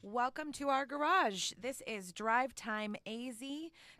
Welcome to our garage. This is Drivetime AZ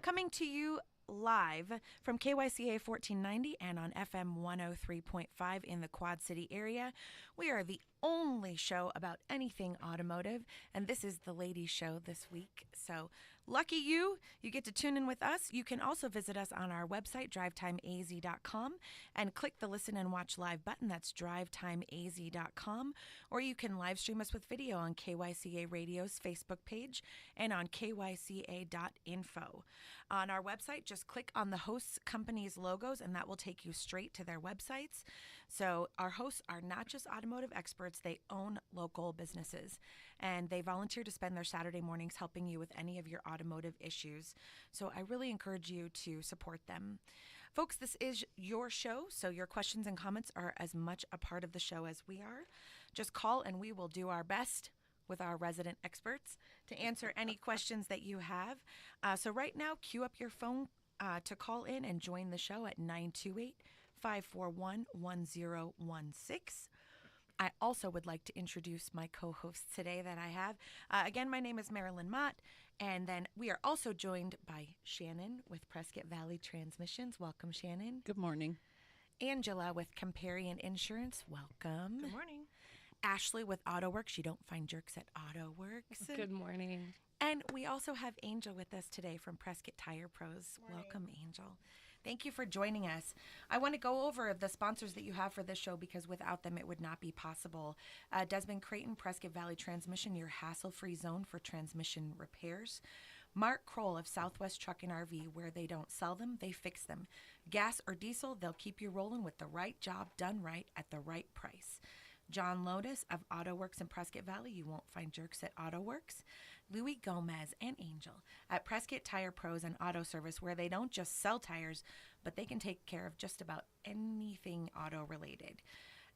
coming to you live from KYCA 1490 and on FM 103.5 in the Quad City area. We are the only show about anything automotive, and this is the ladies' show this week. So lucky you get to tune in with us. You can also visit us on our website, drivetimeaz.com, and click the listen and watch live button. That's drivetimeaz.com. Or you can live stream us with video on KYCA Radio's Facebook page and on kyca.info. On our website, just click on the hosts' companies' logos, and that will take you straight to their websites. So our hosts are not just automotive experts, they own local businesses, and they volunteer to spend their Saturday mornings helping you with any of your automotive issues. So I really encourage you to support them. Folks, this is your show, so your questions and comments are as much a part of the show as we are. Just call and we will do our best with our resident experts to answer any questions that you have. So right now, cue up your phone to call in and join the show at 928-541-1016. I also would like to introduce my co-hosts today that I have. Again, my name is Marilyn Mott, and then we are also joined by Shannon with Prescott Valley Transmissions. Welcome, Shannon. Good morning. Angela with Comparion Insurance. Welcome. Good morning. Ashley with AutoWorks. You don't find jerks at AutoWorks. Good morning. And we also have Angel with us today from Prescott Tire Pros. Welcome, Angel. Thank you for joining us. I want to go over the sponsors that you have for this show because without them, it would not be possible. Desmond Creighton, Prescott Valley Transmission, your hassle-free zone for transmission repairs. Mark Kroll of Southwest Truck and RV, where they don't sell them, they fix them. Gas or diesel, they'll keep you rolling with the right job done right at the right price. John Lotus of AutoWorks in Prescott Valley. You won't find jerks at AutoWorks. Louis Gomez and Angel at Prescott Tire Pros and Auto Service, where they don't just sell tires, but they can take care of just about anything auto related.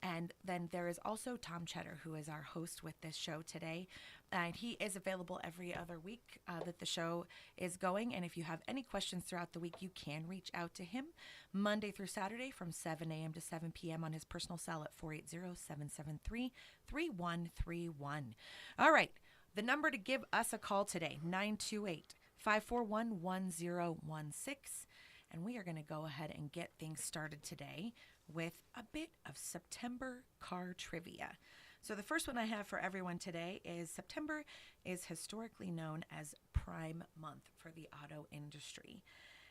And then there is also Thom Tschetter, who is our host with this show today. And he is available every other week that the show is going. And if you have any questions throughout the week, you can reach out to him Monday through Saturday from 7 a.m. to 7 p.m. on his personal cell at 480-773-3131. All right. The number to give us a call today, 928-541-1016. And we are going to go ahead and get things started today with a bit of September car trivia. So the first one I have for everyone today is September is historically known as Prime Month for the auto industry.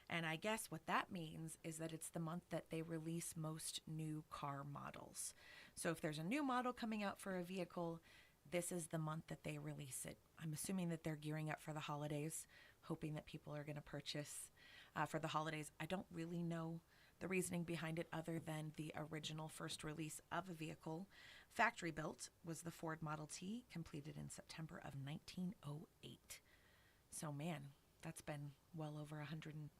And I guess what that means is that it's the month that they release most new car models. So if there's a new model coming out for a vehicle, this is the month that they release it. I'm assuming that they're gearing up for the holidays, hoping that people are going to purchase for the holidays. I don't really know the reasoning behind it other than the original first release of a vehicle, factory built, was the Ford Model T, completed in September of 1908. So man, that's been well over 100 and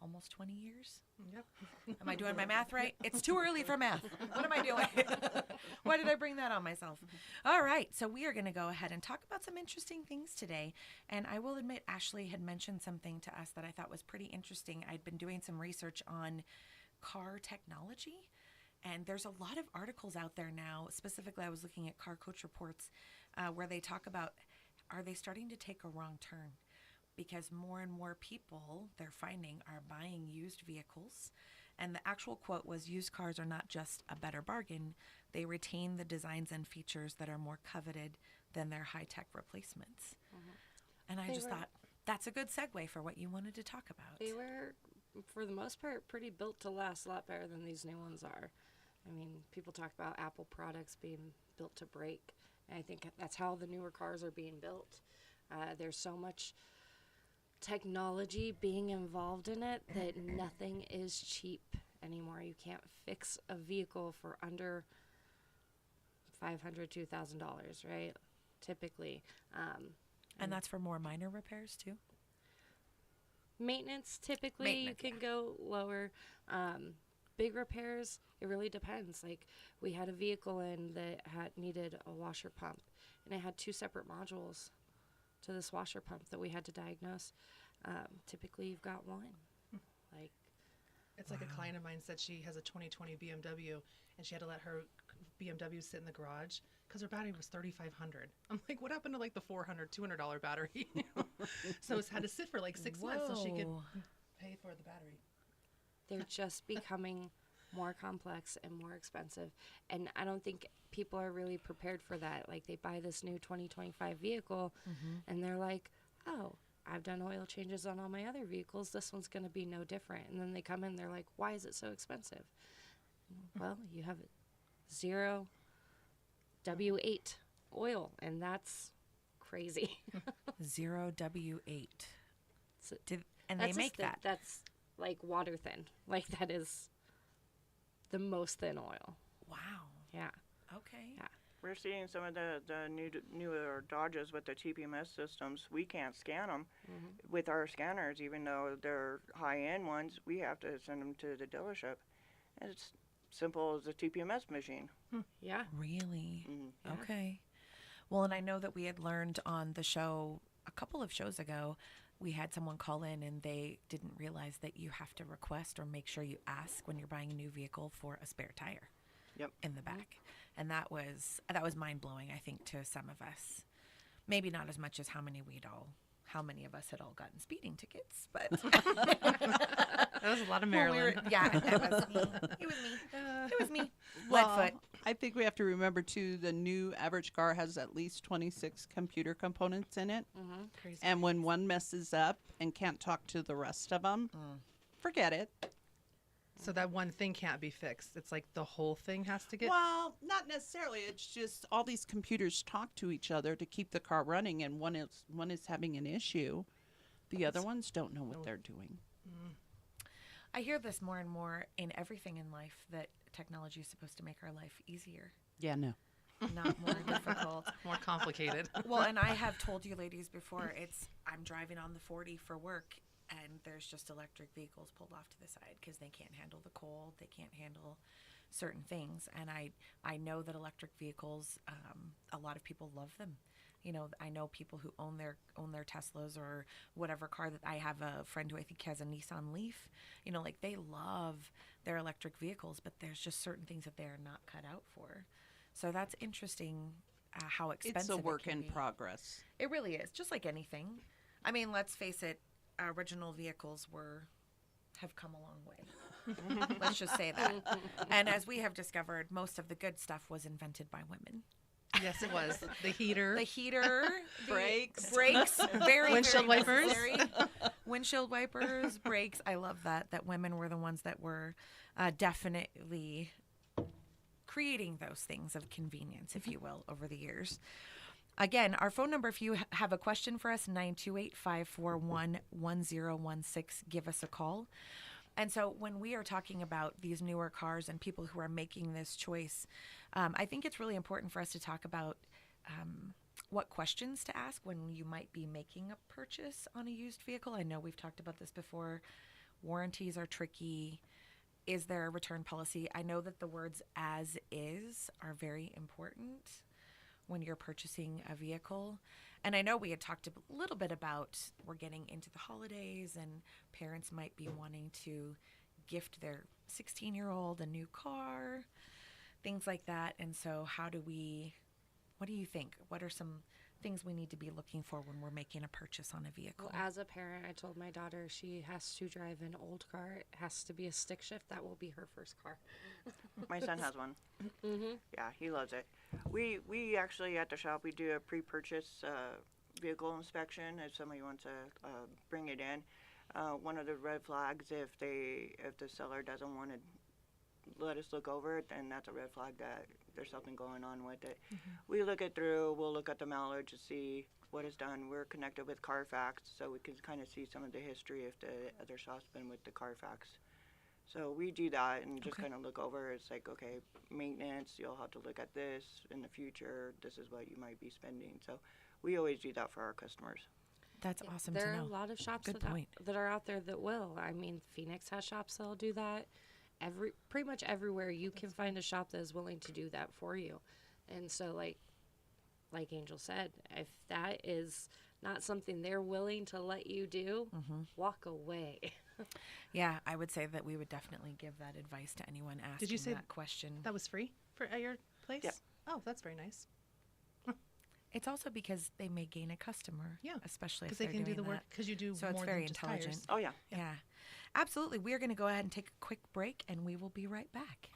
almost 20 years. Yep. Am I doing my math right? It's too early for math. What am I doing? Why did I bring that on myself? All right, so we are going to go ahead and talk about some interesting things today. And I will admit, Ashley had mentioned something to us that I thought was pretty interesting. I'd been doing some research on car technology, and there's a lot of articles out there now. Specifically, I was looking at Car Coach Reports where they talk about, are they starting to take a wrong turn? Because more and more people, they're finding, are buying used vehicles. And the actual quote was, used cars are not just a better bargain, they retain the designs and features that are more coveted than their high-tech replacements. Mm-hmm. And I thought, that's a good segue for what you wanted to talk about. They were, for the most part, pretty built to last, a lot better than these new ones are. I mean, people talk about Apple products being built to break, and I think that's how the newer cars are being built. There's so much technology being involved in it that nothing is cheap anymore. You can't fix a vehicle for under $500, $2,000, right? Typically. And that's for more minor repairs too? Maintenance, typically, you can go lower. Big repairs, it really depends. Like, we had a vehicle in that needed a washer pump, and it had two separate modules to this washer pump that we had to diagnose. Typically, you've got one. It's like a client of mine said she has a 2020 BMW, and she had to let her BMWs sit in the garage because their battery was $3,500. I'm like, what happened to like the $200 battery? You know? So it's had to sit for like 6 months so she could pay for the battery. They're just becoming more complex and more expensive. And I don't think people are really prepared for that. Like, they buy this new 2025 vehicle and they're like, oh, I've done oil changes on all my other vehicles. This one's going to be no different. And then they come in, they're like, why is it so expensive? Well, you have 0 W8 oil, and that's crazy. 0 W8. So And they make that. That's like water thin. Like, that is the most thin oil. Wow. Yeah. Okay. Yeah. We're seeing some of the newer Dodges with the TPMS systems. We can't scan them with our scanners, even though they're high-end ones. We have to send them to the dealership. And it's simple as a TPMS machine. Yeah. Really? Mm-hmm. Yeah. Okay. Well, and I know that we had learned on the show a couple of shows ago, we had someone call in and they didn't realize that you have to request or make sure you ask when you're buying a new vehicle for a spare tire in the back. And that was mind-blowing, I think, to some of us. Maybe not as much as how many of us had all gotten speeding tickets, but That was a lot of Maryland. it was me. It was me. Well, Leadfoot. I think we have to remember, too, the new average car has at least 26 computer components in it. Crazy. And when one messes up and can't talk to the rest of them, forget it. So that one thing can't be fixed. It's like the whole thing has to get... Well, not necessarily. It's just all these computers talk to each other to keep the car running, and one is having an issue. The other ones don't know what they're doing. I hear this more and more in everything in life, that technology is supposed to make our life easier, Yeah, no. not more difficult. more complicated. Well, and I have told you ladies before, I'm driving on the 40 for work, and there's just electric vehicles pulled off to the side because they can't handle the cold, they can't handle certain things. And I know that electric vehicles, a lot of people love them. You know, I know people who own their Teslas or whatever car. That I have a friend who I think has a Nissan Leaf. You know, like, they love their electric vehicles, but there's just certain things that they are not cut out for. So that's interesting, how expensive It's a work it can in be. progress. It really is, just like anything. I mean, let's face it, original vehicles have come a long way. Let's just say that. And as we have discovered, most of the good stuff was invented by women. Yes, it was. The heater. The heater, Brakes. very Windshield very wipers. necessary. Windshield wipers, brakes. I love that women were the ones that were definitely creating those things of convenience, if you will, over the years. Again, our phone number, if you have a question for us, 928-541-1016. Give us a call. And so when we are talking about these newer cars and people who are making this choice, I think it's really important for us to talk about what questions to ask when you might be making a purchase on a used vehicle. I know we've talked about this before. Warranties are tricky. Is there a return policy? I know that the words "as is" are very important when you're purchasing a vehicle. And I know we had talked a little bit about, we're getting into the holidays and parents might be wanting to gift their 16-year-old a new car, things like that. And so what do you think? What are some things we need to be looking for when we're making a purchase on a vehicle? Well, as a parent, I told my daughter she has to drive an old car. It has to be a stick shift. That will be her first car. My son has one. Yeah, he loves it. We actually, at the shop, we do a pre-purchase vehicle inspection if somebody wants to bring it in. One of the red flags, if the seller doesn't want to let us look over it, then that's a red flag that there's something going on with it. We look it through. We'll look at the mileage to see what is done. We're connected with Carfax, so we can kind of see some of the history if the other shop's been with the Carfax. So we do that and just kind of look over. It's like, okay, maintenance, you'll have to look at this in the future. This is what you might be spending. So we always do that for our customers. That's awesome There to are know. a lot of shops Good point. that are out there that will. I mean, Phoenix has shops that'll do that. Pretty much everywhere you can find a shop that is willing to do that for you. And so, like Angel said, if that is not something they're willing to let you do, walk away. Yeah, I would say that we would definitely give that advice to anyone asking Did you say that question. that was free at your place? Yep. Oh, that's very nice. It's also because they may gain a customer. Yeah. Especially if Because they they're can do doing the work, that. because you do So more it's very than just intelligent. tires. Oh, yeah. Yeah. Absolutely. We are going to go ahead and take a quick break, and we will be right back.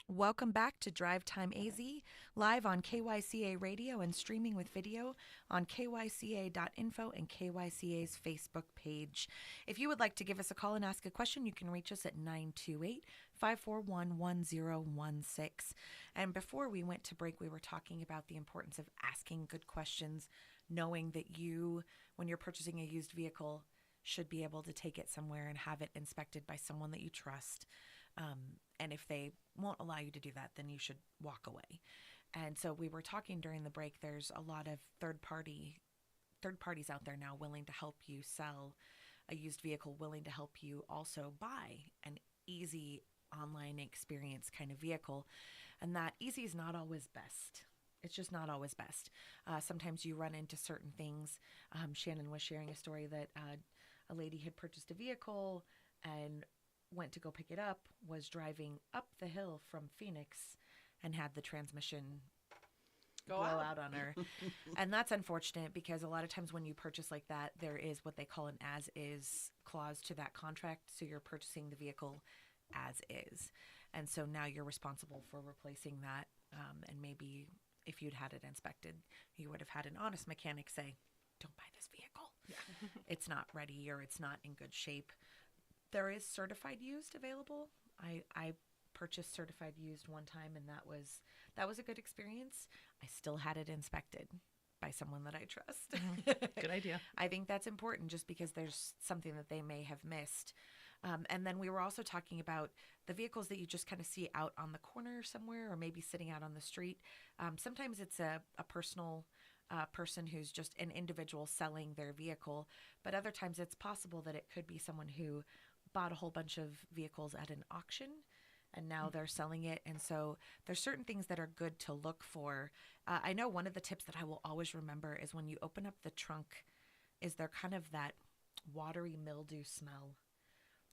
Welcome back to Drivetime AZ, live on KYCA Radio and streaming with video on kyca.info and KYCA's Facebook page. If you would like to give us a call and ask a question, you can reach us at 928-541-1016. And before we went to break, we were talking about the importance of asking good questions, knowing that you, when you're purchasing a used vehicle, should be able to take it somewhere and have it inspected by someone that you trust. And if they won't allow you to do that, then you should walk away. And so we were talking during the break, there's a lot of third parties out there now willing to help you sell a used vehicle, willing to help you also buy an easy online experience kind of vehicle. And that easy is not always best. It's just not always best. Sometimes you run into certain things. Shannon was sharing a story that a lady had purchased a vehicle and went to go pick it up, was driving up the hill from Phoenix and had the transmission blow out on her. And that's unfortunate because a lot of times when you purchase like that, there is what they call an as-is clause to that contract. So you're purchasing the vehicle as is. And so now you're responsible for replacing that. And maybe if you'd had it inspected, you would have had an honest mechanic say, don't buy this vehicle. Yeah. It's not ready or it's not in good shape. There is certified used available. I purchased certified used one time, and that was a good experience. I still had it inspected by someone that I trust. Good idea. I think that's important just because there's something that they may have missed. And then we were also talking about the vehicles that you just kind of see out on the corner somewhere or maybe sitting out on the street. Sometimes it's a personal person who's just an individual selling their vehicle, but other times it's possible that it could be someone who bought a whole bunch of vehicles at an auction and now they're selling it. And so there's certain things that are good to look for. I know one of the tips that I will always remember is when you open up the trunk, is there kind of that watery mildew smell.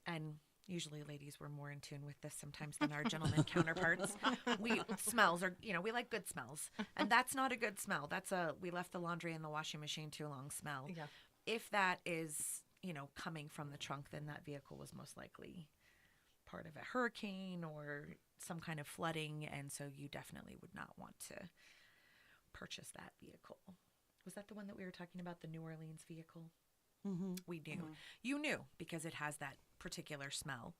And usually ladies were more in tune with this sometimes than our gentlemen counterparts. Smells are, we like good smells. And that's not a good smell. That's we left the laundry in the washing machine too long smell. Yeah. If that is, coming from the trunk, then that vehicle was most likely part of a hurricane or some kind of flooding. And so you definitely would not want to purchase that vehicle. Was that the one that we were talking about, the New Orleans vehicle? Mm-hmm. We knew. You knew because it has that particular smell.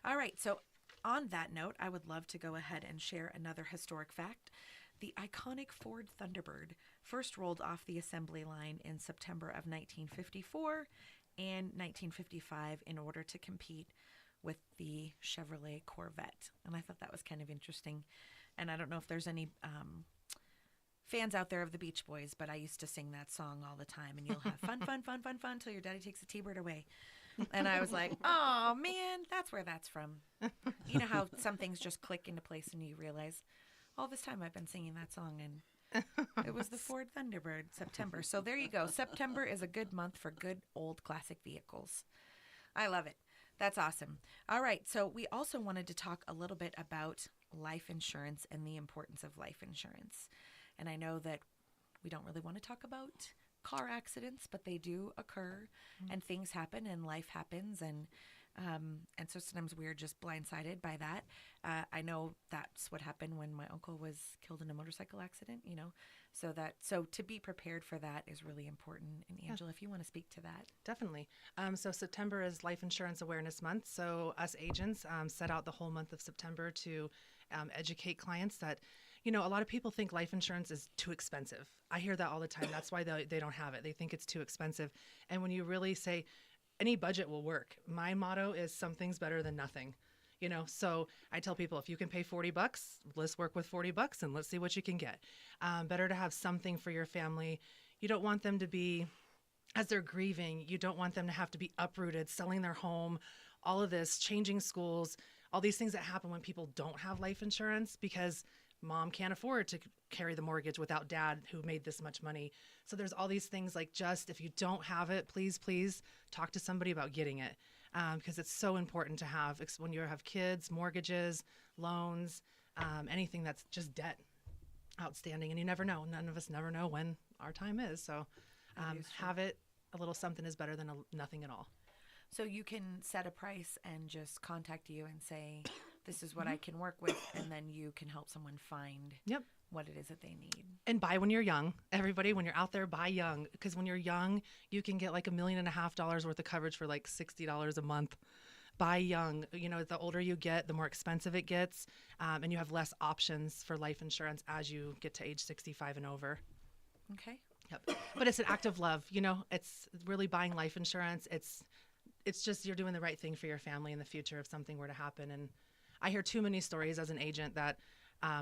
All right. So, on that note, I would love to go ahead and share another historic fact. The iconic Ford Thunderbird first rolled off the assembly line in September of 1954 and 1955 in order to compete with the Chevrolet Corvette. And I thought that was kind of interesting. And I don't know if there's any fans out there of the Beach Boys, but I used to sing that song all the time. And you'll have fun, fun, fun, fun, fun till your daddy takes the T-Bird away. And I was like, oh, man, that's where that's from. You know how some things just click into place and you realize, all this time I've been singing that song, and it was the Ford Thunderbird, September. So there you go. September is a good month for good old classic vehicles. I love it. That's awesome. All right. So we also wanted to talk a little bit about life insurance and the importance of life insurance. And I know that we don't really want to talk about car accidents, but they do occur, and things happen, and life happens, and so sometimes we're just blindsided by that. I know that's what happened when my uncle was killed in a motorcycle accident, so to be prepared for that is really important. And Angela, if you want to speak to that. Definitely. So September is Life Insurance Awareness Month. So us agents set out the whole month of September to educate clients that, a lot of people think life insurance is too expensive. I hear that all the time. That's why they don't have it. They think it's too expensive. And when you really say any budget will work, my motto is something's better than nothing. So I tell people, if you can pay $40, let's work with $40 and let's see what you can get. Better to have something for your family. You don't want them to be, as they're grieving, you don't want them to have to be uprooted, selling their home, all of this, changing schools, all these things that happen when people don't have life insurance because mom can't afford to carry the mortgage without dad who made this much money. So there's all these things like, just if you don't have it, please talk to somebody about getting it. Because it's so important to have when you have kids, mortgages, loans, anything that's just debt outstanding. And you never know. None of us never know when our time is. So have it. A little something is better than nothing at all. So you can set a price and just contact you and say, this is what I can work with. And then you can help someone find what it is that they need. And buy when you're young. Everybody, when you're out there, buy young. Because when you're young, you can get like $1.5 million worth of coverage for like $60 a month. Buy young. The older you get, the more expensive it gets. And you have less options for life insurance as you get to age 65 and over. Okay. Yep. But it's an act of love. It's really buying life insurance. It's just you're doing the right thing for your family in the future if something were to happen. And I hear too many stories as an agent that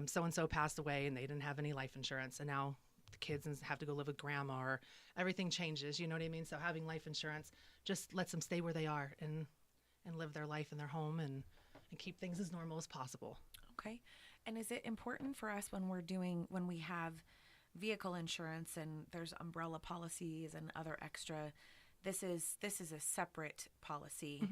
so-and-so passed away and they didn't have any life insurance. And now the kids have to go live with grandma or everything changes. You know what I mean? So having life insurance just lets them stay where they are and live their life in their home and keep things as normal as possible. Okay. And is it important for us when we have vehicle insurance and there's umbrella policies and other extra, this is a separate policy,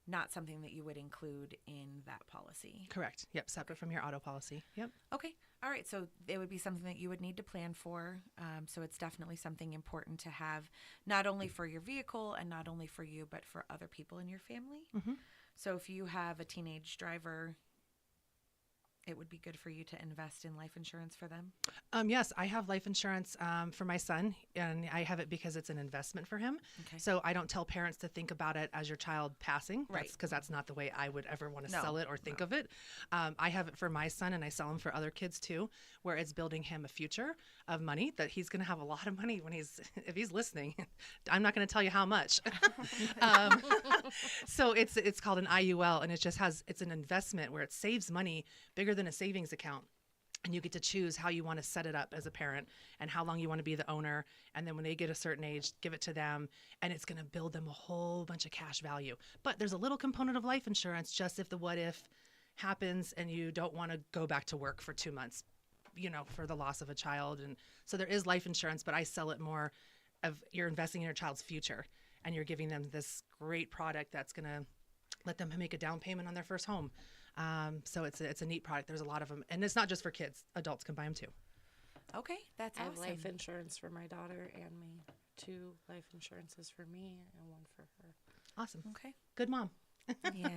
not something that you would include in that policy? Correct. Yep. Separate from your auto policy. Yep. Okay. All right. So it would be something that you would need to plan for. So it's definitely something important to have, not only for your vehicle and not only for you, but for other people in your family. So if you have a teenage driver, it would be good for you to invest in life insurance for them? Yes, I have life insurance for my son, and I have it because it's an investment for him. Okay. So I don't tell parents to think about it as your child passing, Right. Because that's not the way I would ever want to No, sell it or think of it. I have it for my son, and I sell them for other kids too, where it's building him a future of money that he's going to have a lot of money when if he's listening. I'm not going to tell you how much. So it's called an IUL, and it's an investment where it saves money bigger than a savings account. And you get to choose how you want to set it up as a parent and how long you want to be the owner. And then when they get a certain age, give it to them. And it's going to build them a whole bunch of cash value. But there's a little component of life insurance just if the what if happens and you don't want to go back to work for 2 months, for the loss of a child. And so there is life insurance, but I sell it more of you're investing in your child's future and you're giving them this great product that's going to let them make a down payment on their first home. So it's a neat product. There's a lot of them, and it's not just for kids. Adults can buy them too. Okay, that's I awesome. have life insurance for my daughter and me. 2 life insurances for me and 1 for her. Awesome. Okay. Good mom. Yeah.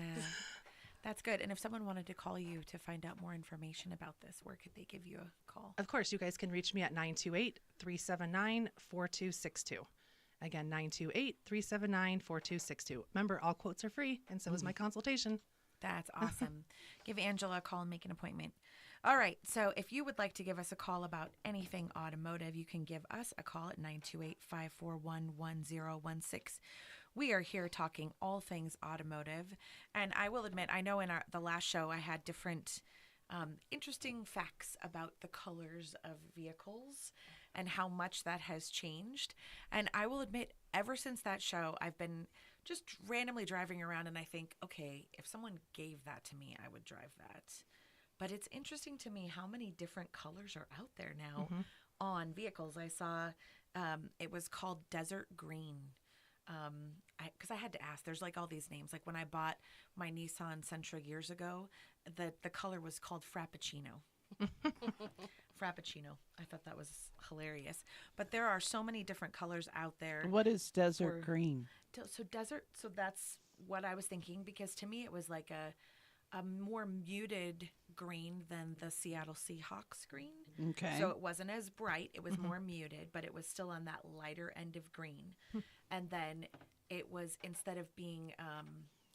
That's good. And if someone wanted to call you to find out more information about this, where could they give you a call? Of course, you guys can reach me at 928-379-4262. Again, 928-379-4262. Remember, all quotes are free, and so is my consultation. That's awesome. Give Angela a call and make an appointment. All right. So if you would like to give us a call about anything automotive, you can give us a call at 928-541-1016. We are here talking all things automotive. And I will admit, I know in the last show I had different interesting facts about the colors of vehicles and how much that has changed. And I will admit, ever since that show, I've been just randomly driving around and I think, okay, if someone gave that to me, I would drive that. But it's interesting to me how many different colors are out there now on vehicles. I saw it was called Desert Green. Because I had to ask, there's like all these names. Like when I bought my Nissan Sentra years ago, the color was called Frappuccino. Frappuccino. I thought that was hilarious. But there are so many different colors out there. What is desert green? So that's what I was thinking, because to me it was like a more muted green than the Seattle Seahawks green. Okay. So it wasn't as bright. It was more muted, but it was still on that lighter end of green. And then it was, instead of being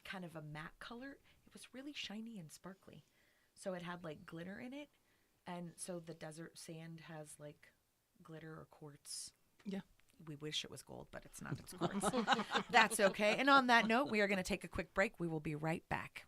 kind of a matte color, it was really shiny and sparkly. So it had like glitter in it. And so the desert sand has like glitter or quartz. Yeah. We wish it was gold, but it's not. It's quartz. That's okay. And on that note, we are going to take a quick break. We will be right back.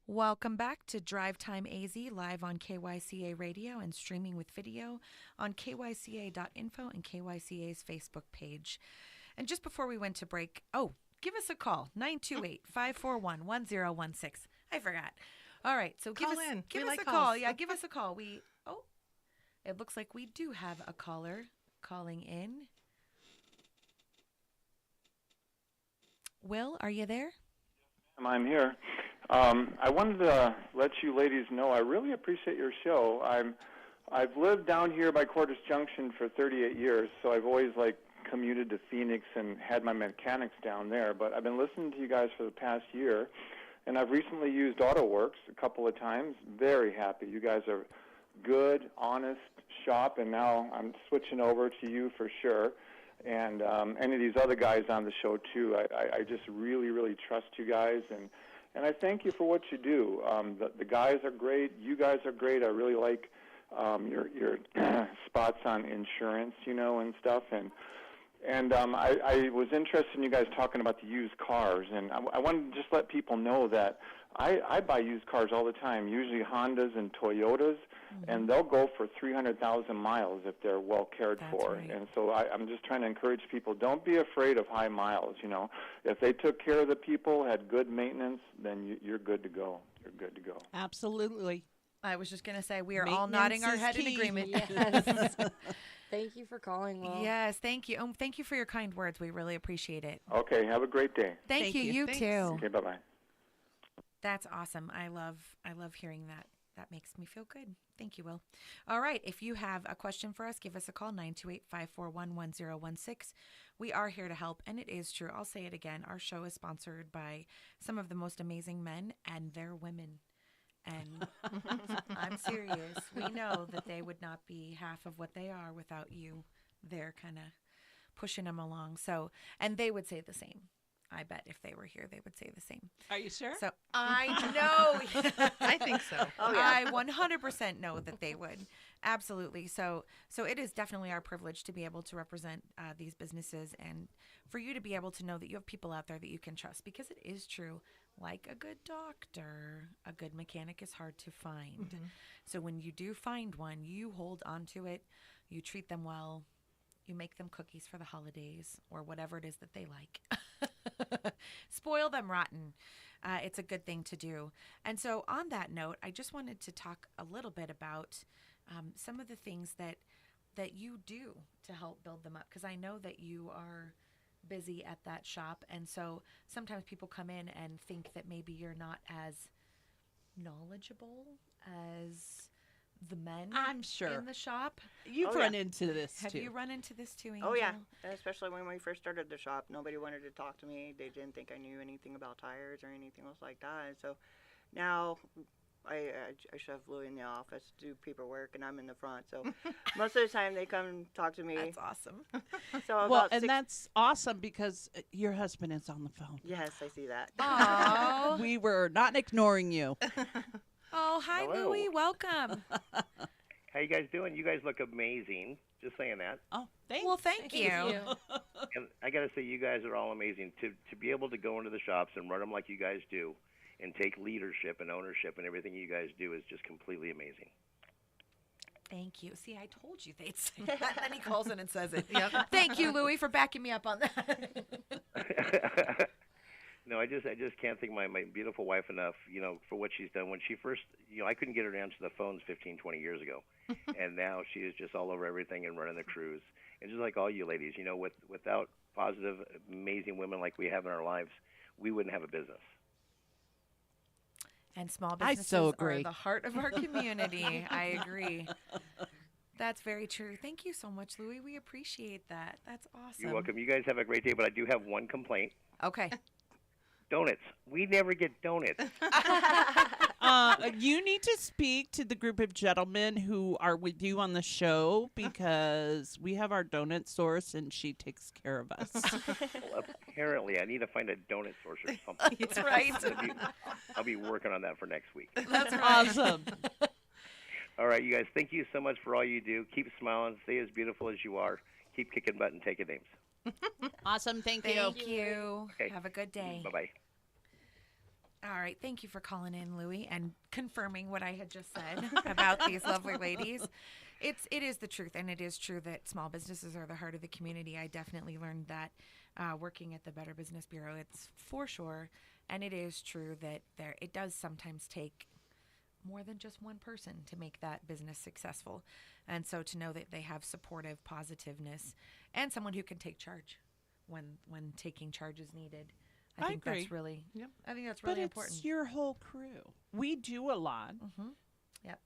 Welcome back to Drivetime AZ, live on KYCA Radio and streaming with video on kyca.info and KYCA's Facebook page. And just before we went to break, give us a call, 928-541-1016. I forgot. All right, so give us a call. Yeah, give us a call. It looks like we do have a caller calling in. Will, are you there? I'm here. I wanted to let you ladies know I really appreciate your show. I've lived down here by Cordes Junction for 38 years, so I've always commuted to Phoenix and had my mechanics down there. But I've been listening to you guys for the past year, and I've recently used AutoWorks a couple of times. Very happy. You guys are good, honest shop, and now I'm switching over to you for sure. And any of these other guys on the show too. I just really, really trust you guys, and I thank you for what you do. The guys are great. You guys are great. I really like your spots on insurance, and stuff. And I was interested in you guys talking about the used cars, and I wanted to just let people know that I buy used cars all the time, usually Hondas and Toyotas, and they'll go for 300,000 miles if they're well cared for. Right. And so I'm just trying to encourage people, don't be afraid of high miles. If they took care of the people, had good maintenance, then you're good to go. You're good to go. Absolutely. I was just going to say, we are all nodding our head in agreement. Yes. Thank you for calling, Will. Yes, thank you. Thank you for your kind words. We really appreciate it. Okay, have a great day. Thank you. You Thanks. too. Okay, bye-bye. That's awesome. I love hearing that. That makes me feel good. Thank you, Will. All right. If you have a question for us, give us a call, 928-541-1016. We are here to help, and it is true. I'll say it again. Our show is sponsored by some of the most amazing men and their women. And I'm serious. We know that they would not be half of what they are without you there kind of pushing them along. So, and they would say the same. I bet if they were here, they would say the same. Are you sure? So I know. I think so. Oh, yeah. I 100% know that they would. Absolutely. So it is definitely our privilege to be able to represent these businesses, and for you to be able to know that you have people out there that you can trust, because it is true. Like a good doctor, a good mechanic is hard to find. So when you do find one, you hold on to it, you treat them well, you make them cookies for the holidays or whatever it is that they like. Spoil them rotten. It's a good thing to do. And so on that note, I just wanted to talk a little bit about some of the things that you do to help build them up, because I know that you are busy at that shop, and so sometimes people come in and think that maybe you're not as knowledgeable as the men I'm sure. in the shop. You've Oh, run yeah. into this Have too. you run into this too, Angel? Oh, yeah. Especially when we first started the shop, nobody wanted to talk to me. They didn't think I knew anything about tires or anything else like that. And so now I shove Louie in the office, do paperwork, and I'm in the front. So most of the time they come talk to me. That's awesome. So Well, about and six, that's awesome because your husband is on the phone. yes, I see that. Oh, We were not ignoring you. oh, hi, Hello. Louie. Welcome. How you guys doing? You guys look amazing. Just saying that. Oh, thanks. Well, thank you. And I got to say, you guys are all amazing. To be able to go into the shops and run them like you guys do, and take leadership and ownership and everything you guys do is just completely amazing. Thank you. See, I told you they'd say that. Then he calls in and says it. Thank you, Louie, for backing me up on that. No, I just can't thank my beautiful wife enough, for what she's done. When she first, I couldn't get her to answer the phones 15, 20 years ago. And now she is just all over everything and running the crews. And just like all you ladies, without positive, amazing women like we have in our lives, we wouldn't have a business. And small I businesses so are agree. the heart of our community. I agree. That's very true. Thank you so much, Louie. We appreciate that. That's awesome. You're welcome. You guys have a great day, but I do have one complaint. Okay. Donuts. We never get donuts. You need to speak to the group of gentlemen who are with you on the show, because we have our donut source and she takes care of us. Well, apparently, I need to find a donut source or something. That's right. I'll be working on that for next week. That's right. Awesome. All right, you guys, thank you so much for all you do. Keep smiling. Stay as beautiful as you are. Keep kicking butt and taking names. Awesome. Thank you. Thank you. Okay. Have a good day. Bye-bye. All right. Thank you for calling in, Louie, and confirming what I had just said about these lovely ladies. It is the truth, and it is true that small businesses are the heart of the community. I definitely learned that working at the Better Business Bureau. It's for sure, and it is true that it does sometimes take more than just one person to make that business successful. And so to know that they have supportive positiveness and someone who can take charge when taking charge is needed. I think agree. that's really, Yep. I think that's But really it's important. your whole crew. We do a lot. Mm-hmm. Yep.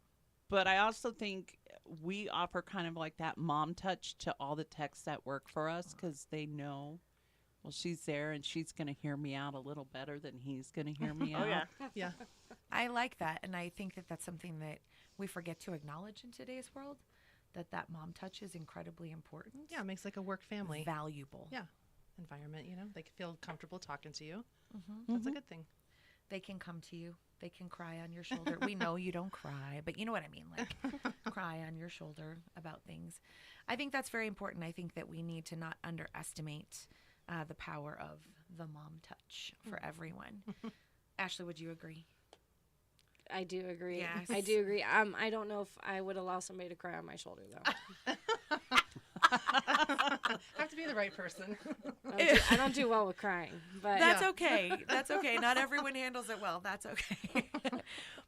But I also think we offer kind of like that mom touch to all the techs that work for us, because they know, well, she's there and she's going to hear me out a little better than he's going to hear me out. Oh, yeah. Yeah. I like that. And I think that that's something that we forget to acknowledge in today's world, that mom touch is incredibly important. Yeah, it makes like a work family Valuable. Yeah. environment, they can feel comfortable talking to you. Mm-hmm. That's a good thing. They can come to you. They can cry on your shoulder. We know you don't cry, but you know what I mean, like cry on your shoulder about things. I think that's very important. I think that we need to not underestimate the power of the mom touch for everyone. Ashley, would you agree? I do agree. Yes. I do agree. I don't know if I would allow somebody to cry on my shoulder, though. Have to be the right person. I don't do well with crying, but That's okay. That's okay. Not everyone handles it well. That's okay.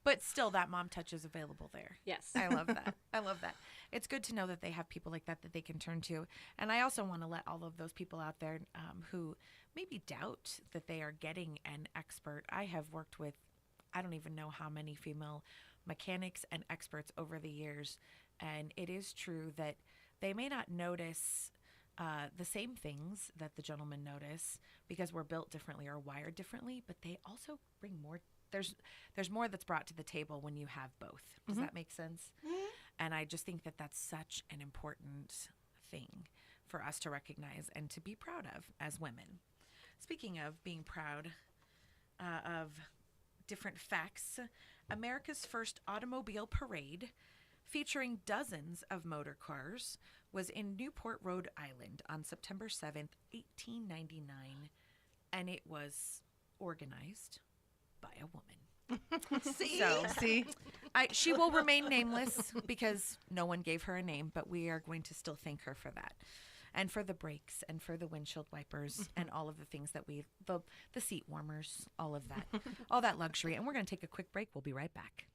But still, that mom touch is available there. yes. I love that. I love that. It's good to know that they have people like that they can turn to. And I also want to let all of those people out there who maybe doubt that they are getting an expert. I have worked with, I don't even know how many female mechanics and experts over the years. And it is true that they may not notice the same things that the gentlemen notice because we're built differently or wired differently, but they also bring more. There's more that's brought to the table when you have both. Does that make sense? And I just think that that's such an important thing for us to recognize and to be proud of as women. Speaking of being proud of different facts, America's first automobile parade featuring dozens of motor cars was in Newport, Rhode Island on September 7th, 1899, and it was organized by a woman. See? She will remain nameless because no one gave her a name, but we are going to still thank her for that. And for the brakes and for the windshield wipers and all of the things that the seat warmers, all of that, all that luxury. And we're going to take a quick break. We'll be right back.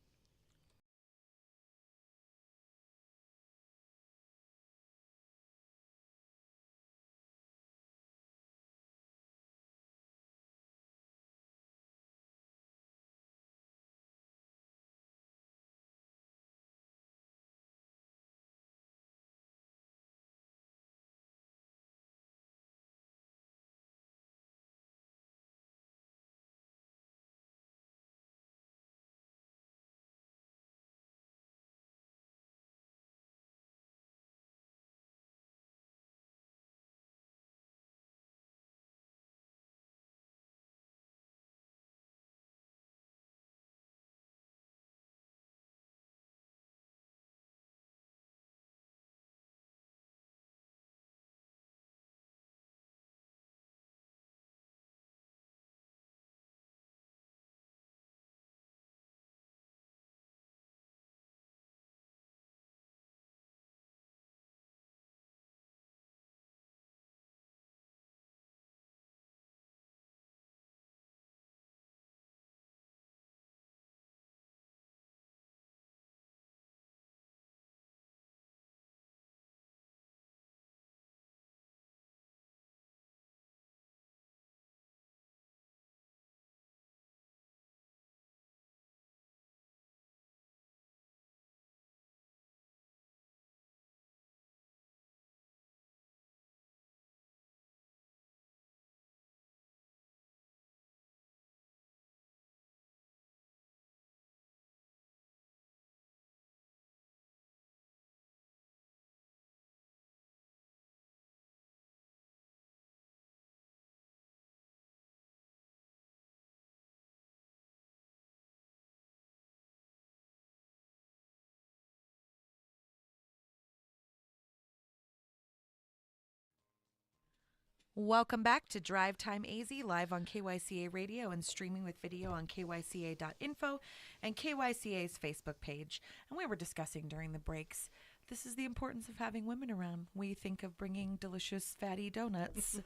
Welcome back to Drivetime AZ, live on KYCA Radio and streaming with video on kyca.info and KYCA's Facebook page. And we were discussing during the breaks, this is the importance of having women around. We think of bringing delicious fatty donuts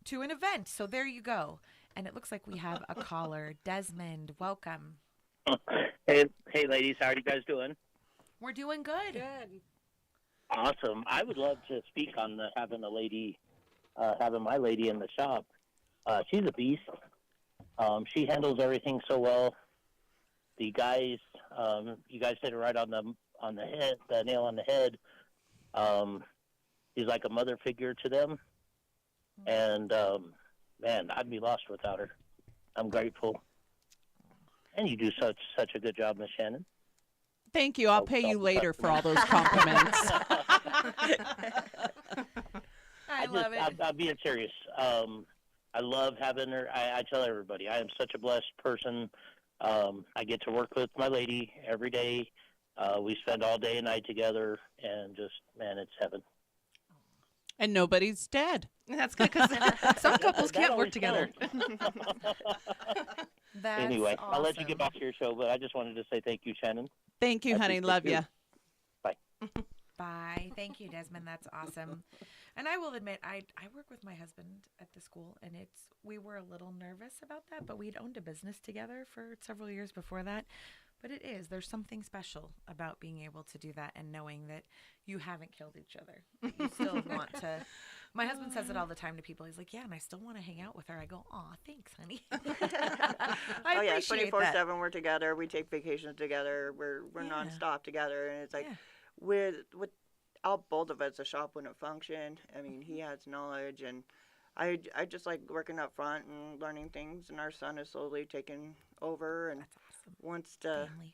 to an event. So there you go. And it looks like we have a caller. Desmond, welcome. Hey, ladies, how are you guys doing? We're doing good. Good. Awesome. I would love to speak on having my lady in the shop. She's a beast. She handles everything so well. The guys, you guys hit it right on the head, the nail on the head. She's like a mother figure to them, and man, I'd be lost without her. I'm grateful, and you do such a good job, Miss Shannon. Thank you. I'll pay you later for all those compliments. I love it. I'm being serious. I love having her. I tell everybody I am such a blessed person. I get to work with my lady every day. We spend all day and night together, and just, man, it's heaven. And nobody's dead. That's good because some couples That can't always work together. That's Anyway, I'll let you awesome. get back to your show, but I just wanted to say thank you, Shannon. Thank you, I honey. appreciate Love you. you. Bye. Bye. Thank you, Desmond. That's awesome. And I will admit, I work with my husband at the school, and we were a little nervous about that, but we'd owned a business together for several years before that. But there's something special about being able to do that and knowing that you haven't killed each other. That you still want to. My husband says it all the time to people. He's like, yeah, and I still want to hang out with her. I go, aw, thanks, honey. I Oh yeah, appreciate 24/7 we're together. We take vacations together. We're Yeah. nonstop together, and it's like Yeah. without both of us, the shop wouldn't function. I mean, he has knowledge, and I just like working up front and learning things. And our son is slowly taking over and That's awesome. wants to Family.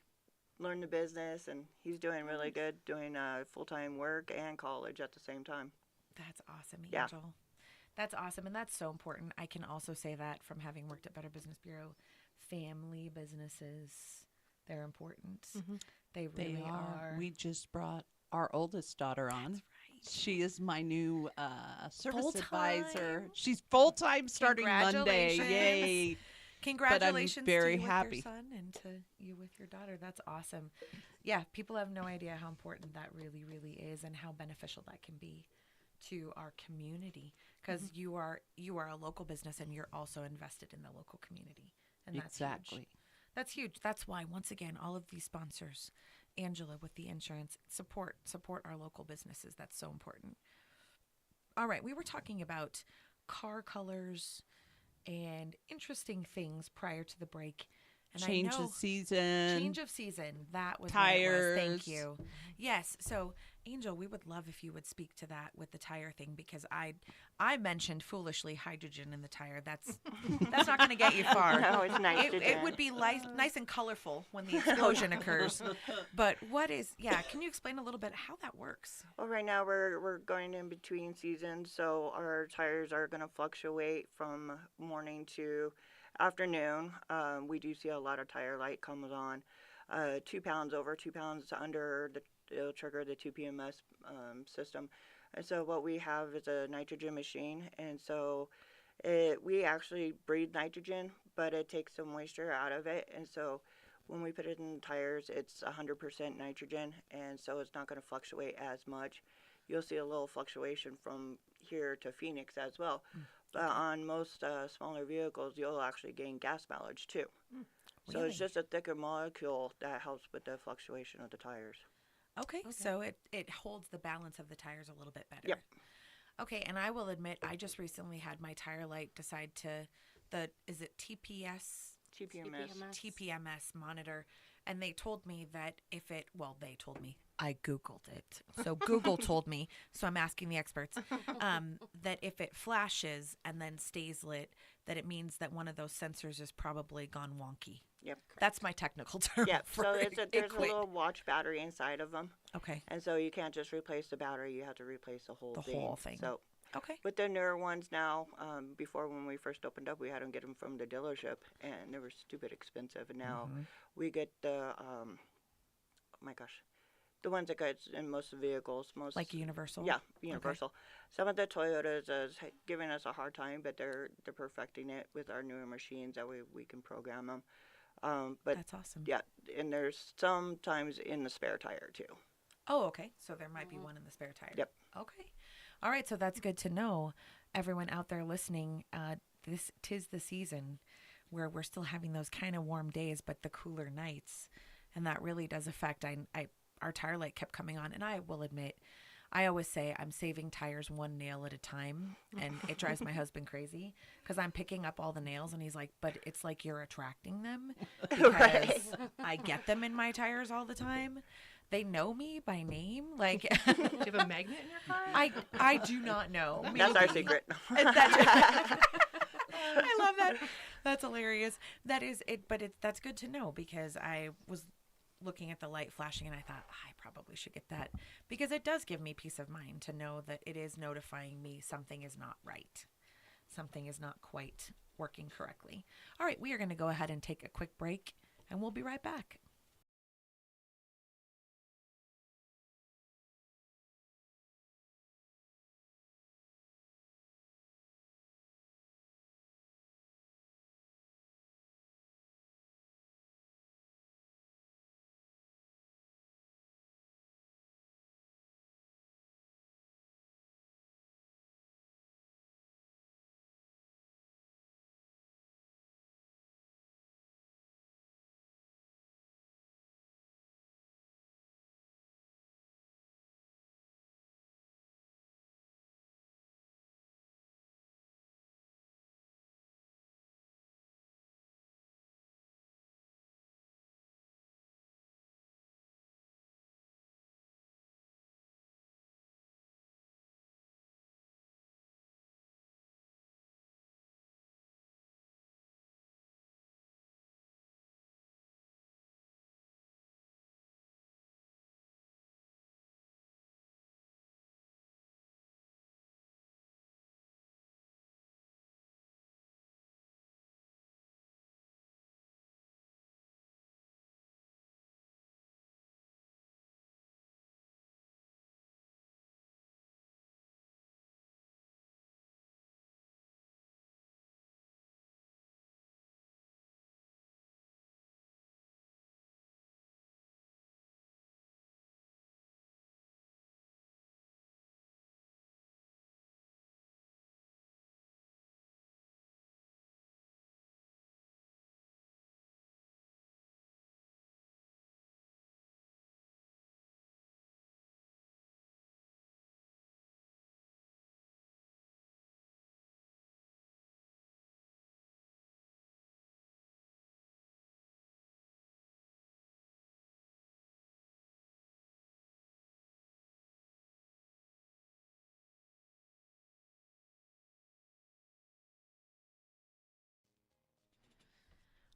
learn the business, and he's doing really good, doing full-time work and college at the same time. That's awesome, Yeah. Angel. That's awesome, and that's so important. I can also say that from having worked at Better Business Bureau, family businesses, they're important. They They really are. We just brought our oldest daughter on. That's right. She is my new service Full-time? advisor. She's full-time starting Monday. Congratulations. Yay. Congratulations very to you happy. with your son and to you with your daughter. That's awesome. Yeah, people have no idea how important that really, really is and how beneficial that can be to our community because you are a local business and you're also invested in the local community. And that's Exactly. huge. That's huge. That's why, once again, all of these sponsors, Angela with the insurance, support our local businesses. That's so important. All right, we were talking about car colors and interesting things prior to the break. And Change I know of season. change of season. That was what it was. Thank Tires. you. Yes. So, Angel, we would love if you would speak to that with the tire thing because I mentioned foolishly hydrogen in the tire. That's not going to get you far. No, it's nitrogen. It would be nice and colorful when the explosion occurs. But can you explain a little bit how that works? Well, right now we're going in between seasons, so our tires are going to fluctuate from morning to afternoon. We do see a lot of tire light comes on. 2 pounds over, 2 pounds under, it'll trigger the 2 PMS system. And so what we have is a nitrogen machine, and so we actually breathe nitrogen, but it takes some moisture out of it, and so when we put it in tires, it's 100% nitrogen, and so it's not going to fluctuate as much. You'll see a little fluctuation from here to Phoenix as well. But on most smaller vehicles, you'll actually gain gas mileage too. So Really? it's just a thicker molecule that helps with the fluctuation of the tires. Okay. So it holds the balance of the tires a little bit better. Yep. Okay, and I will admit, I just recently had my tire light decide is it TPS? TPMS monitor, and they told me that they told me, I Googled it. So Google told me, so I'm asking the experts, that if it flashes and then stays lit, that it means that one of those sensors is probably gone wonky. Yep. That's my technical term. Yep. for So there's a quit. little watch battery inside of them, Okay. and so you can't just replace the battery. You have to replace the whole thing. So Okay. with the newer ones now, before when we first opened up, we had them get them from the dealership, and they were stupid expensive. And now we get the, oh my gosh, the ones that goes in most vehicles. Like Universal? Yeah, Universal. Some of the Toyotas is giving us a hard time, but they're perfecting it with our newer machines that we can program them. But That's awesome. yeah, and there's sometimes in the spare tire too. Oh, okay. So there might be one in the spare tire. Yep. Okay. All right. So that's good to know. Everyone out there listening, tis the season where we're still having those kind of warm days, but the cooler nights, and that really does affect. Our tire light kept coming on, and I will admit, I always say I'm saving tires one nail at a time, and it drives my husband crazy because I'm picking up all the nails, and he's like, but it's like you're attracting them because I get them in my tires all the time. They know me by name. Like, Do you have a magnet in your car? I do not know. That's our secret. I love that. That's hilarious. That is it, but that's good to know because I was looking at the light flashing and I thought I probably should get that because it does give me peace of mind to know that it is notifying me something is not right. something is not quite working correctly. All right, we are going to go ahead and take a quick break, and we'll be right back.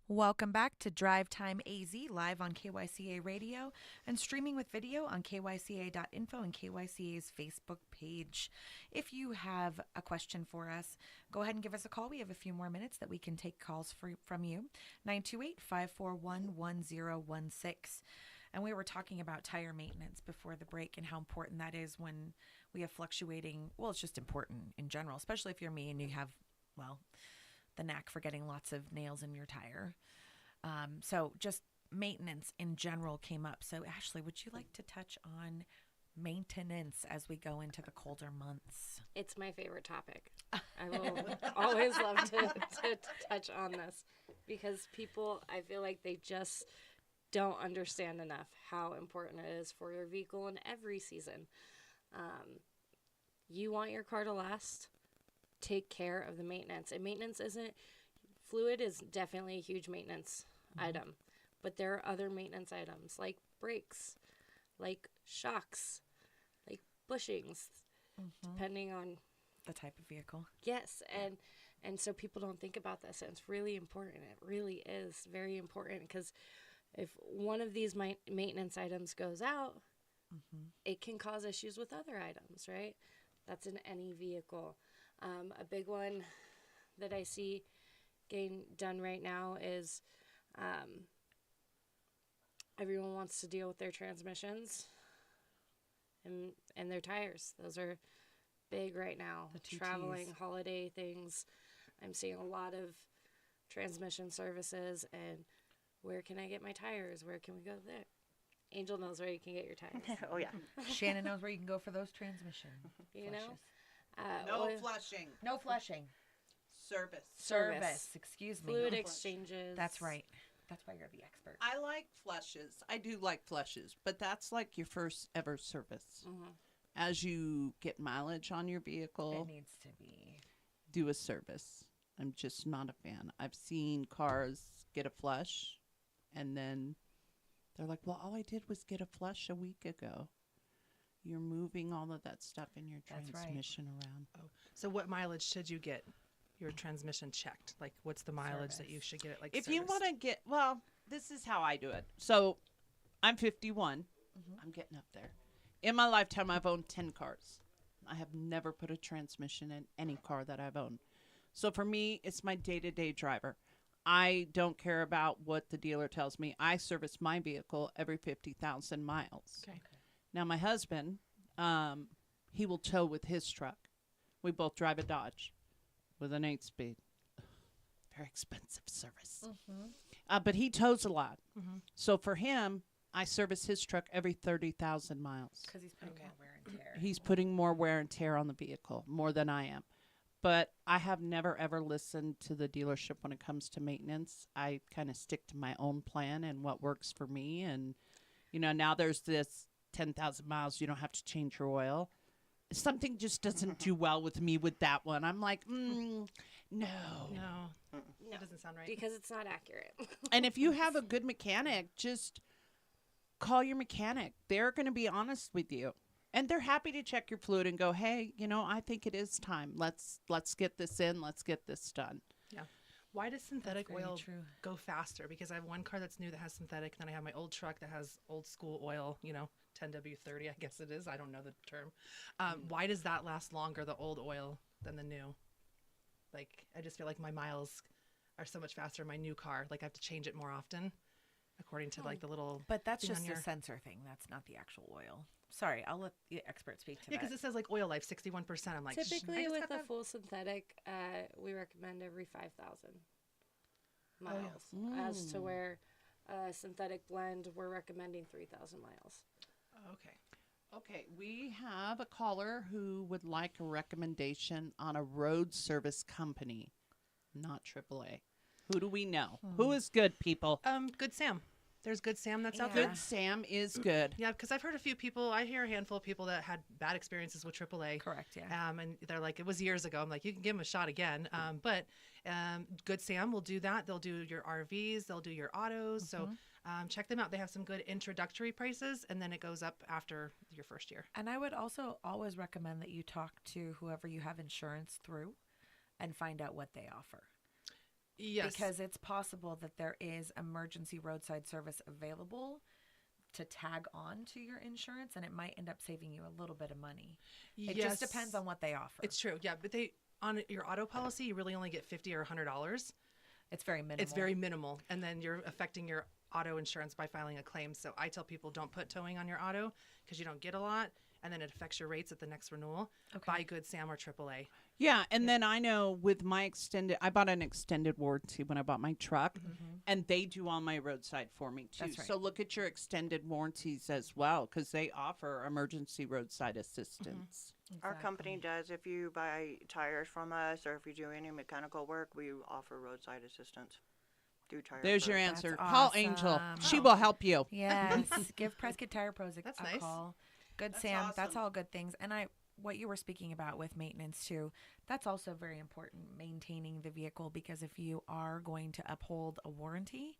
Welcome back to Drivetime AZ, live on KYCA Radio and streaming with video on kyca.info and KYCA's Facebook page. If you have a question for us, go ahead and give us a call. We have a few more minutes that we can take calls from you. 928-541-1016. And we were talking about tire maintenance before the break and how important that is when we have fluctuating, well, it's just important in general, especially if you're me and you have, well, the knack for getting lots of nails in your tire. So just maintenance in general came up. So Ashley, would you like to touch on maintenance as we go into the colder months? It's my favorite topic. I will always love to touch on this because people, I feel like they just don't understand enough how important it is for your vehicle in every season. You want your car to last, take care of the maintenance. And maintenance fluid is definitely a huge maintenance item, but there are other maintenance items like brakes, like shocks, like bushings, depending on the type of vehicle. Yes, and so people don't think about this, and it's really important. It really is very important because if one of these maintenance items goes out, it can cause issues with other items, right? That's in any vehicle. A big one that I see getting done right now is everyone wants to deal with their transmissions and their tires. Those are big right now. Traveling, holiday things. I'm seeing a lot of transmission services and where can I get my tires? Where can we go there? Angel knows where you can get your tires. Oh, yeah. Shannon knows where you can go for those transmission You flushes. know? No flushing. No flushing. Service. Excuse me. Fluid No exchanges. That's right. That's why you're the expert. I like flushes. I do like flushes, but that's like your first ever service. As you get mileage on your vehicle, It needs to be. do a service. I'm just not a fan. I've seen cars get a flush, and then they're like, well, all I did was get a flush a week ago. You're moving all of that stuff in your That's right. transmission around. Oh, so what mileage should you get your transmission checked? Like, what's the mileage that you should get it? Like, If you want to get, well, this is how I do it. So I'm 51. I'm getting up there. In my lifetime, I've owned 10 cars. I have never put a transmission in any car that I've owned. So for me, it's my day-to-day driver. I don't care about what the dealer tells me. I service my vehicle every 50,000 miles. Okay. Now, my husband, he will tow with his truck. We both drive a Dodge with an 8-speed. Very expensive service. But he tows a lot. So for him, I service his truck every 30,000 miles. Because he's putting more wear and tear. He's putting more wear and tear on the vehicle, more than I am. But I have never, ever listened to the dealership when it comes to maintenance. I kind of stick to my own plan and what works for me. And, you know, now there's this 10,000 miles, you don't have to change your oil. Something just doesn't do well with me with that one. I'm like, no. No. That doesn't sound right. Because it's not accurate. And if you have a good mechanic, just call your mechanic. They're going to be honest with you. And they're happy to check your fluid and go, hey, you know, I think it is time. Let's get this in. Let's get this done. Yeah. Why does synthetic very oil true. go faster? Because I have one car that's new that has synthetic, and then I have my old truck that has old school oil, you know, 10W30, I guess it is. I don't know the term. Why does that last longer, the old oil, than the new? Like, I just feel like my miles are so much faster in my new car. Like, I have to change it more often, according to, like, the little But that's thing on just your... a sensor thing. That's not the actual oil. Sorry, I'll let the expert speak to Yeah, that. because it says, like, oil life, 61%. I'm like, Typically, I just with got a that. full synthetic, we recommend every 5,000 yeah. miles. As to where synthetic blend, we're recommending 3,000 miles. Oh, okay. Okay, we have a caller who would like a recommendation on a road service company, not AAA. Who do we know? Who is good, people? Good Sam. There's Good Sam that's out Yeah. there. Good Sam is good. Yeah, because I've heard a few people, I hear a handful of people that had bad experiences with AAA. Correct, yeah. And they're like, it was years ago. I'm like, you can give them a shot again. But Good Sam will do that. They'll do your RVs, they'll do your autos. So check them out. They have some good introductory prices, and then it goes up after your first year. And I would also always recommend that you talk to whoever you have insurance through and find out what they offer. Yes. Because it's possible that there is emergency roadside service available to tag on to your insurance, and it might end up saving you a little bit of money. It just depends on what they offer. It's true. Yeah, but they on your auto policy, you really only get $50 or $100. It's very minimal. It's very minimal, and then you're affecting your auto insurance by filing a claim. So I tell people, don't put towing on your auto because you don't get a lot, and then it affects your rates at the next renewal. Buy Good Sam or AAA. Yeah, and then I know with my I bought an extended warranty when I bought my truck, and they do all my roadside for me too. That's right. So look at your extended warranties as well, because they offer emergency roadside assistance. Our company does. If you buy tires from us or if you do any mechanical work, we offer roadside assistance. Do tire There's your pros. answer. That's Call Angel. awesome. She will help you. Yes. Give Prescott Tire Pros a That's a nice. call. Good That's Sam. That's awesome. all good things. And what you were speaking about with maintenance too, that's also very important, maintaining the vehicle, because if you are going to uphold a warranty,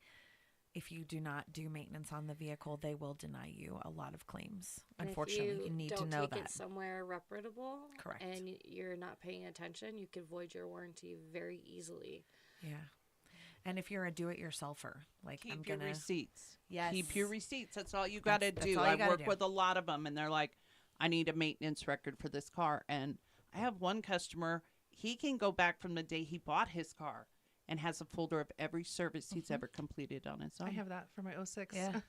if you do not do maintenance on the vehicle, they will deny you a lot of claims. And Unfortunately, if you need to don't know take that. it somewhere reputable, Correct. and you're not paying attention, you could void your warranty very easily. Yeah. And if you're a do-it-yourselfer, like I'm Keep your gonna receipts. Yes. Keep your receipts. That's all you got to That's do. all you I gotta work do. with a lot of them, and they're like, I need a maintenance record for this car. And I have one customer, he can go back from the day he bought his car and has a folder of every service he's ever completed on his own. I have that for my 06. Yeah.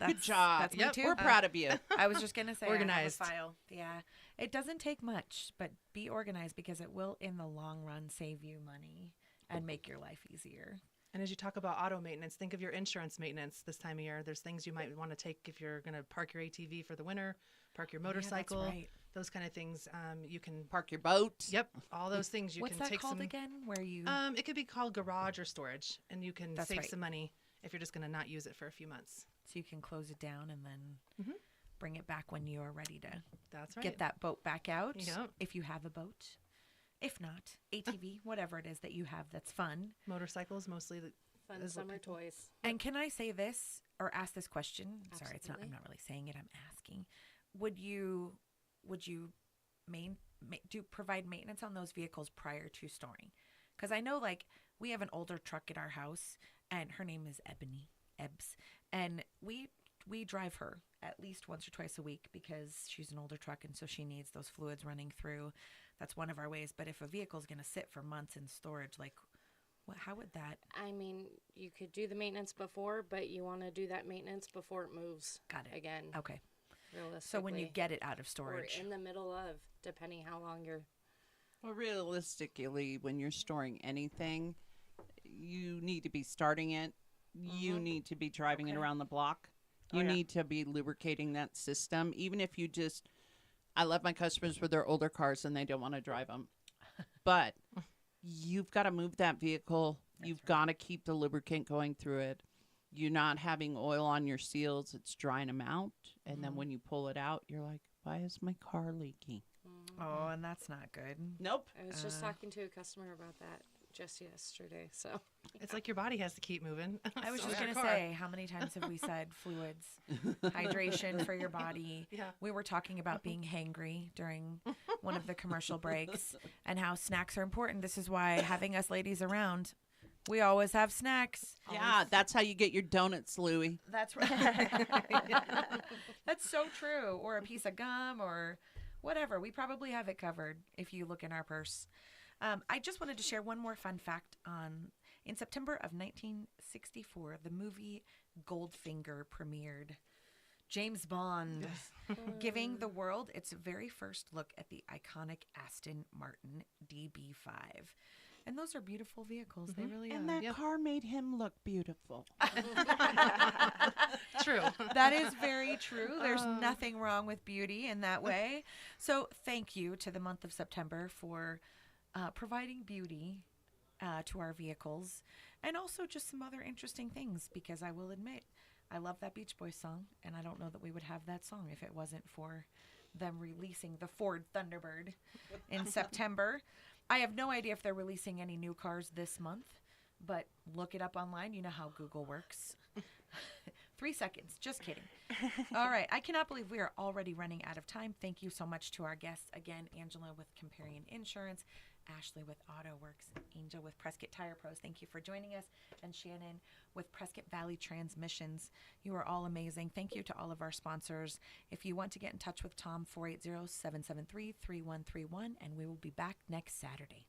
Good job. That's me Yep. too. We're proud of you. I was just gonna say Organized. I have a file. Yeah, it doesn't take much, but be organized because it will, in the long run, save you money and make your life easier. And as you talk about auto maintenance, think of your insurance maintenance this time of year. There's things you might want to take if you're going to park your ATV for the winter, park your motorcycle, Yeah, that's right. those kind of things. You can Park your boat. Yep, all those things you What's can that take called some. again? Where you? It could be called garage or storage, and you can That's save right. some money if you're just going to not use it for a few months. So you can close it down and then bring it back when you are ready to That's right. get that boat back out. Yep. If you have a boat. If not, ATV, whatever it is that you have that's fun. Motorcycles mostly. Fun is what summer people- toys. And can I say this or ask this question? Sorry, it's not. I'm Absolutely. not really saying it. I'm asking. Would you provide maintenance on those vehicles prior to storing? Because I know, like, we have an older truck at our house, and her name is Ebbs, and we drive her at least once or twice a week because she's an older truck, and so she needs those fluids running through. that's one of our ways. But if a vehicle's going to sit for months in storage, like, how would that? I mean, you could do the maintenance before, but you want to do that maintenance before it moves. Got it. Again. Okay. Realistically. So when you get it out of or storage. in the middle of, depending how long you're. Well, realistically, when you're storing anything, you need to be starting it. You need to be driving it around the block. You need to be lubricating that system. Even if you just, I love my customers with their older cars and they don't want to drive them. But you've got to move that vehicle. You've got to keep the lubricant going through it. You're not having oil on your seals. It's drying them out. And then when you pull it out, you're like, why is my car leaking? Oh, and that's not good. Nope. I was just talking to a customer about that just yesterday. So It's like your body has to keep moving. I was So just does going to your car. say, how many times have we said fluids, hydration for your body? Yeah. We were talking about being hangry during one of the commercial breaks and how snacks are important. This is why having us ladies around, we always have snacks. Yeah, that's how you get your donuts, Louie. That's right. That's so true. Or a piece of gum or whatever. We probably have it covered if you look in our purse. I just wanted to share one more fun fact in September of 1964, the movie Goldfinger premiered. James Bond giving the world its very first look at the iconic Aston Martin DB5. And those are beautiful vehicles. They really And are. that car made him look beautiful. True. That is very true. There's nothing wrong with beauty in that way. So thank you to the month of September for providing beauty to our vehicles and also just some other interesting things, because I will admit I love that Beach Boys song, and I don't know that we would have that song if it wasn't for them releasing the Ford Thunderbird in September. I have no idea if they're releasing any new cars this month, but look it up online. You know how Google works. 3 seconds. Just kidding. All right. I cannot believe we are already running out of time. Thank you so much to our guests. Again, Angela with Comparion Insurance, Ashley with AutoWorks, Angel with Prescott Tire Pros. Thank you for joining us. And Shannon with Prescott Valley Transmissions. You are all amazing. Thank you to all of our sponsors. If you want to get in touch with Thom, 480-773-3131, and we will be back next Saturday.